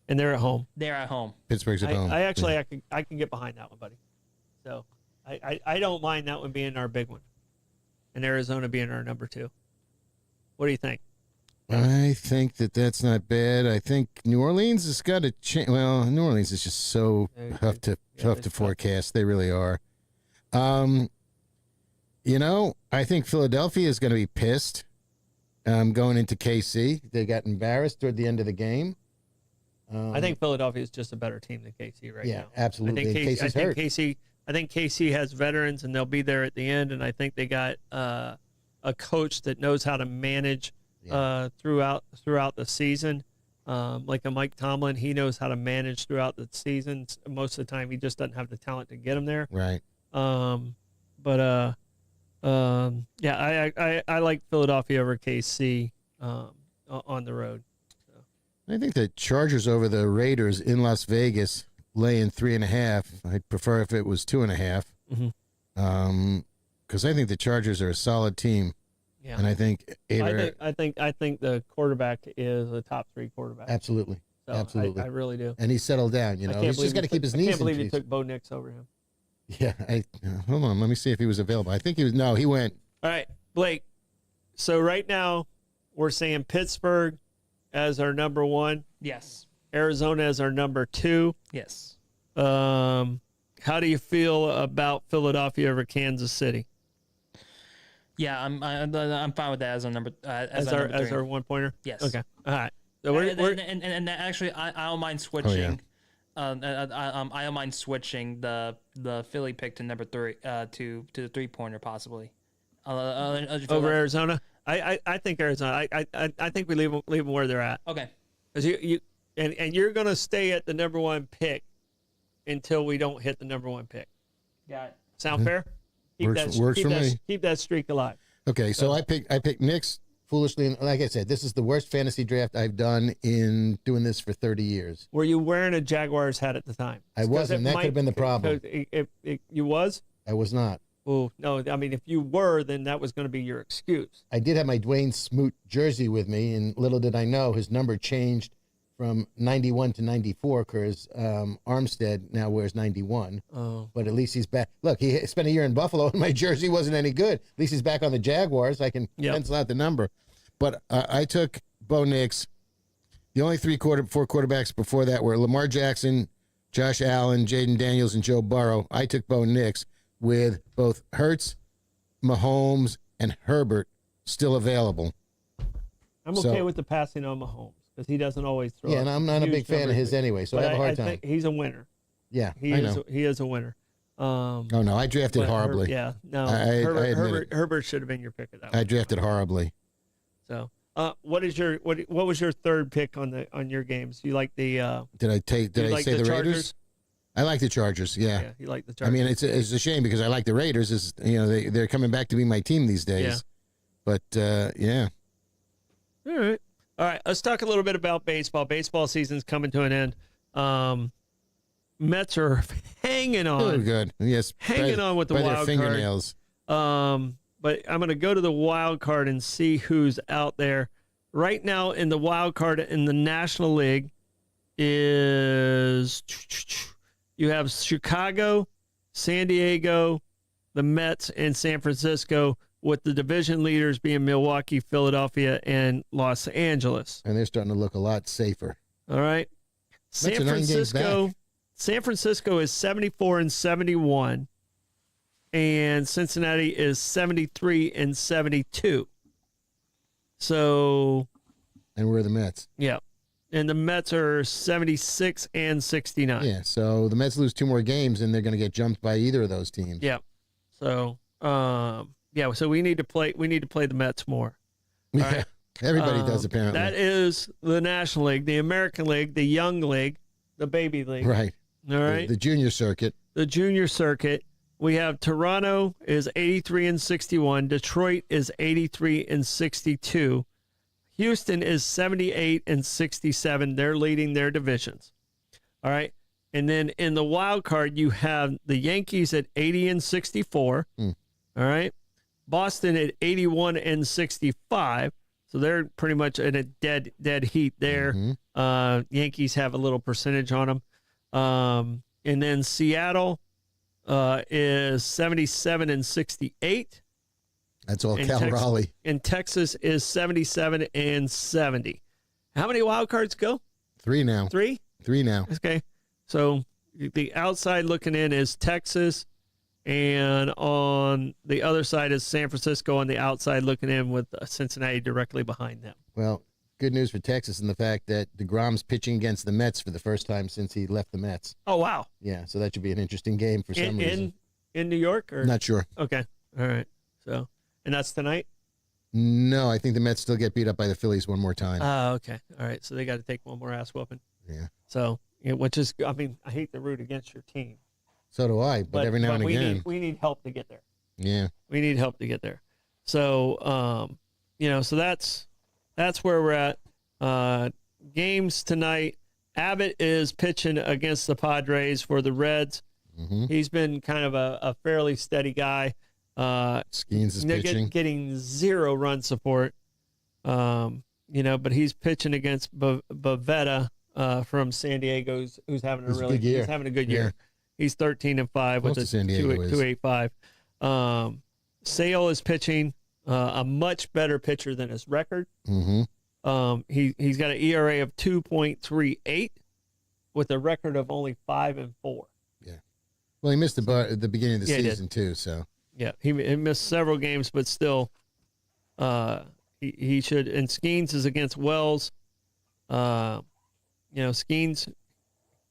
they're at home. They're at home. Pittsburgh's at home. I can get behind that one, buddy. So I don't mind that one being our big one, and Arizona being our number 2. What do you think? I think that's not bad. I think New Orleans has got a chance. Well, New Orleans is just so tough to forecast. They really are. I think Philadelphia is going to be pissed going into KC. They got embarrassed toward the end of the game. I think Philadelphia is just a better team than KC right now. Yeah, absolutely. I think KC's hurt. KC has veterans, and they'll be there at the end. And I think they got a coach that knows how to manage throughout the season. Like a Mike Tomlin, he knows how to manage throughout the season. Most of the time, he just doesn't have the talent to get him there. Right. I like Philadelphia over KC on the road. I think the Chargers over the Raiders in Las Vegas laying 3.5. I'd prefer if it was 2.5. Because I think the Chargers are a solid team. Yeah. And I think I think the quarterback is a top 3 quarterback. absolutely. So absolutely. I really do. And he's settled down, I can't He's believe just got to keep his knees I can't believe in you cheese. took Bo Nix over him. Yeah, hold on. Let me see if he was available. I think he was. No, he went. All right, Blake. So right now we're saying Pittsburgh as our number 1. Yes. Arizona is our number 2. Yes. How do you feel about Philadelphia over Kansas City Yeah, I'm fine with that as a number as our our number 3. as our 1 pointer? Yes. Okay. All right. So And actually, I don't mind switching. I don't mind switching the Philly pick to number 3 to the 3-pointer possibly. over Arizona. I think Arizona. I think we leave them where they're at. Okay. Because and you're going to stay at the number 1 pick until we don't hit the number 1 pick. Got it. Sound fair? Works for me. Keep that streak alive. Okay, so I picked Knicks foolishly, and like I said, this is the worst fantasy draft I've done in doing this for 30 years. Were you wearing a Jaguars hat at the time? I wasn't. That could have been the problem. If you was? I was not. Oh, no. I mean, if you were, then that was going to be your excuse. I did have my Dwayne Smoot jersey with me, and little did I know his number changed from 91 to 94 because Armstead now wears 91. Oh. But at least he's back. Look, he spent a year in Buffalo, and my jersey wasn't any good. At least he's back on the Jaguars. I can pencil out the number. But I took Bo Nix. The only 4 quarterbacks before that were Lamar Jackson, Josh Allen, Jaden Daniels, and Joe Burrow. I took Bo Nix with both Hurts, Mahomes, and Herbert still available. I'm okay with the passing on Mahomes because he doesn't always throw. Yeah, and I'm not a big fan of his anyway, so I have a hard time. Think he's a winner. Yeah, He is a winner. Oh, no, I drafted horribly. Herbert should have been your pick of that one. I drafted horribly. So, what was your 3rd pick on your games? You like the? Did I say the Raiders? I like the Chargers. Yeah, you like the Chargers. I mean, it's a shame because I like the Raiders. Is they're coming back to be my team these days. Yeah. But yeah. All right. Let's talk a little bit about baseball. Baseball season's coming to an end. Mets are hanging on. Oh, good. Yes, hanging on with the by their wild fingernails. card. But I'm going to go to the wild card and see who's out there. Right now in the wild card in the National League is you have Chicago, San Diego, the Mets, and San Francisco, with the division leaders being Milwaukee, Philadelphia, and Los Angeles. And they're starting to look a lot safer. All right. San Francisco is 74-71. And Cincinnati is 73-72. So, and we're the Mets. Yeah. And the Mets are 76-69. Yeah. So the Mets lose 2 more games, and they're going to get jumped by either of those teams. Yeah. So, So we need to play. We need to play the Mets more. Yeah. Right. Everybody does apparently. That is the National League, the American League, the Young League, the Baby League. Right. All right. The junior circuit. The junior circuit. We have Toronto is 83-61. Detroit is 83-62. Houston is 78-67. They're leading their divisions. All right. And then in the wild card, you have the Yankees at 80-64. All right. Boston at 81-65. So they're pretty much in a dead heat there. Yankees have a little percentage on them. And then Seattle is 77-68. That's all Cal Raleigh. And Texas is 77-70. How many wild cards go? 3 now. 3? 3 now. Okay. So the outside looking in is Texas, and on the other side is San Francisco on the outside looking in with Cincinnati directly behind them. Well, good news for Texas in the fact that DeGrom's pitching against the Mets for the first time since he left the Mets. Oh, wow. Yeah, so that should be an interesting game for some reason. In New York? Or? Not sure. Okay. All right. So, and that's tonight? No, I think the Mets still get beat up by the Phillies one more time. Oh, okay. All right. So they got to take one more ass whooping. Yeah. So, which is, I mean, I hate to root against your team. So do I, but every now and again. We need help to get there. Yeah. We need help to get there. So, so that's where we're at. Games tonight. Abbott is pitching against the Padres for the Reds. He's been kind of a fairly steady guy. Skeens is pitching. Getting 0 run support. But he's pitching against Bavetta from San Diego, who's having a really good year. He's having a good year. Yeah. He's 13-5 with a 2.85. Sale is pitching a much better pitcher than his record. He's got an ERA of 2.38. with a record of only 5-4. Well, he missed the beginning of the Yeah, he did. season too. So Yeah, he missed several games, but still, he should. And Skeens is against Wells. Skeens.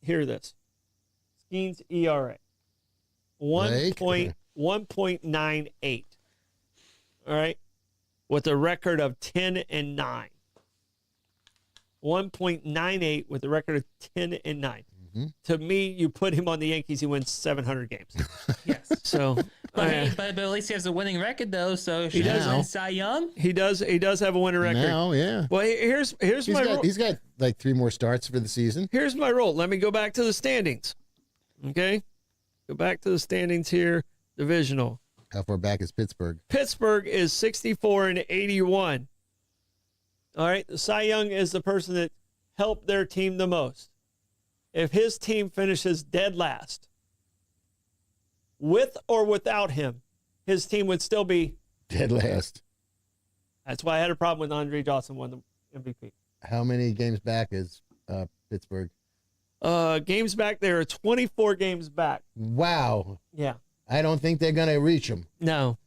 Hear this. Skeens ERA 1.98. All right, with a record of 10-9. 1.98 with a record of 10-9. Mm-hmm. To me, you put him on the Yankees, he wins 700 games. Yes. So, But at least he has a winning record though, so He does. win Cy Young. he does have a winning record. now, yeah, Well, here's my rule. he's got like 3 more starts for the season. Here's my rule. Let me go back to the standings. Okay, go back to the standings here. Divisional. How far back is Pittsburgh? Pittsburgh is 64-81. All right, the Cy Young is the person that helped their team the most. If his team finishes dead last, with or without him, his team would still be Dead last. That's why I had a problem when Andre Johnson won the MVP. How many games back is Pittsburgh? Games back, there are 24 games back. Wow. Yeah. I don't think they're going to reach them. No.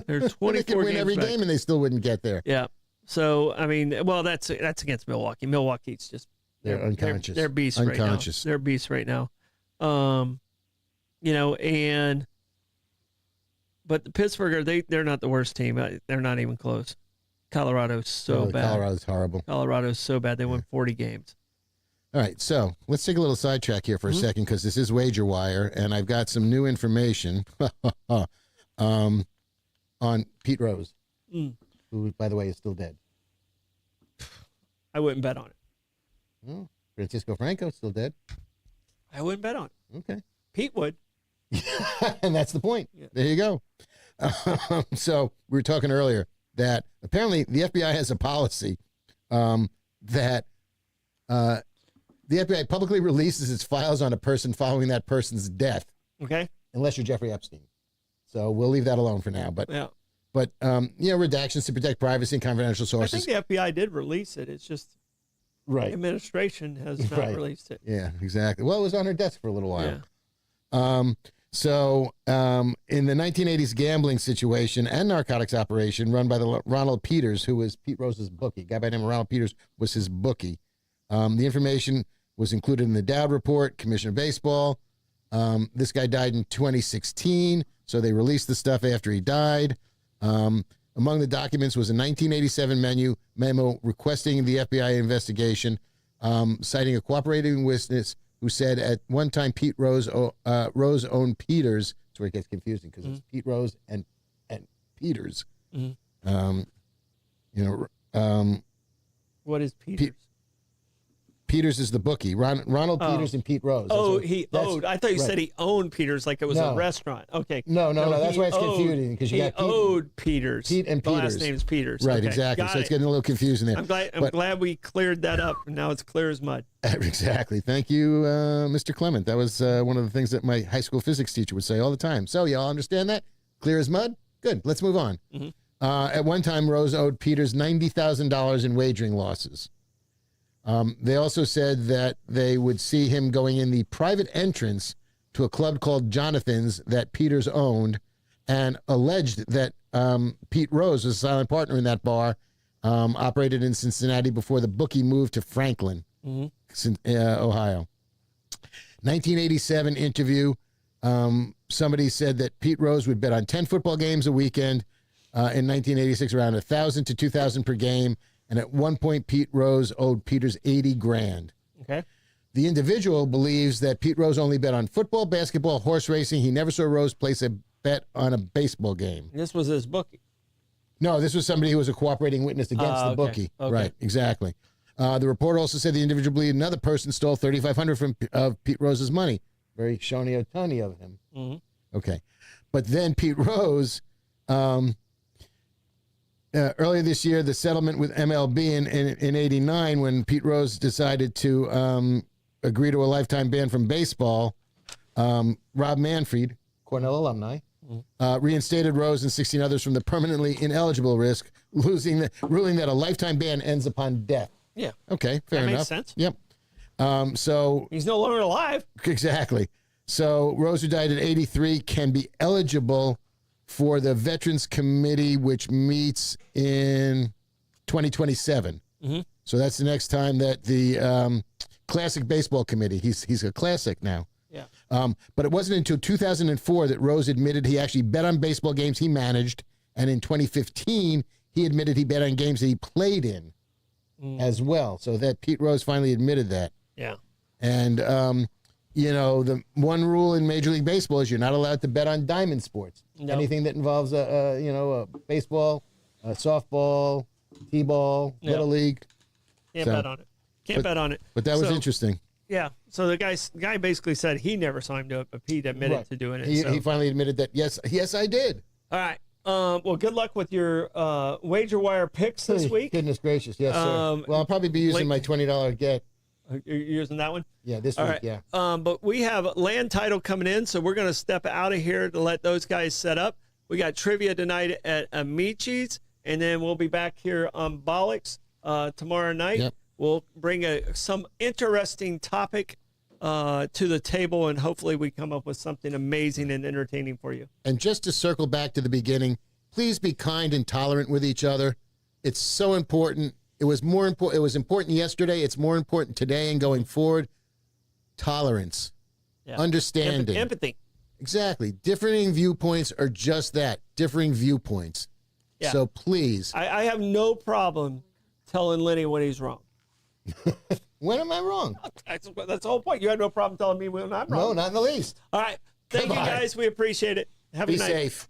There's 24 They could win games every back. game and they still wouldn't get there. Yeah. So, I mean, well, that's against Milwaukee. Milwaukee's just They're unconscious. They're beasts Unconscious. right now. They're beasts right now. But the Pittsburgh, they're not the worst team. They're not even close. Colorado's so bad. Colorado's horrible. Colorado's so bad. They won 40 games. All right, so let's take a little sidetrack here for a second because this is Wager Wire, and I've got some new information on Pete Rose, who, by the way, is still dead. I wouldn't bet on it. Oh, Francisco Franco still dead. I wouldn't bet on it. Okay. Pete would. And that's the point. Yeah. There you go. So we were talking earlier that apparently the FBI has a policy that the FBI publicly releases its files on a person following that person's death, Okay. unless you're Jeffrey Epstein. So we'll leave that alone for now. But Yeah. redactions to protect privacy and confidential I sources. think the FBI did release it. It's just Right. administration has not Right. released it. Yeah, exactly. Well, it was on her desk for a little while. Yeah. In the 1980s gambling situation and narcotics operation run by the Ronald Peters, who was Pete Rose's bookie, a guy by the name of Ronald Peters was his bookie. The information was included in the Dowd report, Commissioner of Baseball. This guy died in 2016, so they released the stuff after he died. Among the documents was a 1987 memo requesting the FBI investigation, citing a cooperating witness who said at one time Pete Rose owned Peters. That's where it gets confusing because it's Pete Rose and Peters. What is Peters? Peters is the bookie. Ronald Peters and Pete Rose. He owed. I thought you said he owned Peters like it was a restaurant. Okay. No. That's he why it's owed- confusing because you he got Pete. owed Peters. Pete and The last Peters. name is Peters. Right, Okay, exactly. got So it's it. getting a little confusing there. I'm glad we cleared that up. And now it's clear as mud. Exactly. Thank you, Mr. Clement. That was one of the things that my high school physics teacher would say all the time. So y'all understand that? Clear as mud? Good. Let's move on. At one time, Rose owed Peters $90,000 in wagering losses. They also said that they would see him going in the private entrance to a club called Jonathan's that Peters owned and alleged that Pete Rose was a silent partner in that bar, operated in Cincinnati before the bookie moved to Franklin, Ohio. 1987 interview. Somebody said that Pete Rose would bet on 10 football games a weekend in 1986, around 1,000 to 2,000 per game. And at one point, Pete Rose owed Peters $80,000. Okay. The individual believes that Pete Rose only bet on football, basketball, horse racing. He never saw Rose place a bet on a baseball game. This was his bookie. No, this was somebody who was a cooperating witness against the okay. bookie. Okay. Right, exactly. The report also said the individual believed another person stole $3,500 of Pete Rose's money. Very Shoni Otani of him. Okay. But then Pete Rose... earlier this year, the settlement with MLB in 89, when Pete Rose decided to agree to a lifetime ban from baseball, Rob Manfred, Cornell alumni, reinstated Rose and 16 others from the permanently ineligible risk, ruling that a lifetime ban ends upon death. Yeah. Okay, fair That enough. makes sense. Yep. So He's no longer alive. exactly. So Rose, who died at 83, can be eligible for the Veterans Committee, which meets in 2027. So that's the next time that the Classic Baseball Committee. He's a classic now. Yeah. But it wasn't until 2004 that Rose admitted he actually bet on baseball games he managed, and in 2015 he admitted he bet on games that he played in as well. So that Pete Rose finally admitted that. Yeah. And you know, the one rule in Major League Baseball is you're not allowed to bet on diamond sports. No. Anything that involves a baseball, softball, t-ball, little league. Can't bet on it. Can't bet on it. But that was So, interesting. Yeah. So the guy basically said he never saw him do it, but Pete admitted Right. to doing it. He, so. he finally admitted that yes, I did. All right. Well, good luck with your wager wire picks this week. Goodness gracious, yes, sir. Well, I'll probably be using my $20 get. You're using that one? Yeah, this All week, right. yeah. But we have land title coming in, so we're going to step out of here to let those guys set up. We got trivia tonight at Amici's, and then we'll be back here on Bollocks tomorrow night. Yep. We'll bring some interesting topic to the table, and hopefully we come up with something amazing and entertaining for you. And just to circle back to the beginning, please be kind and tolerant with each other. It's so important. It was more important. It was important yesterday. It's more important today and going forward. Tolerance, Yeah. understanding, Empathy. exactly. Differing viewpoints are just that, differing viewpoints. Yeah. So please, I have no problem telling Lenny when he's wrong. when am I wrong? That's the whole point. You have no problem telling me when I'm wrong. No, not in the least. All right. Thank you, Goodbye. guys. We appreciate it. Have a Be good night. safe.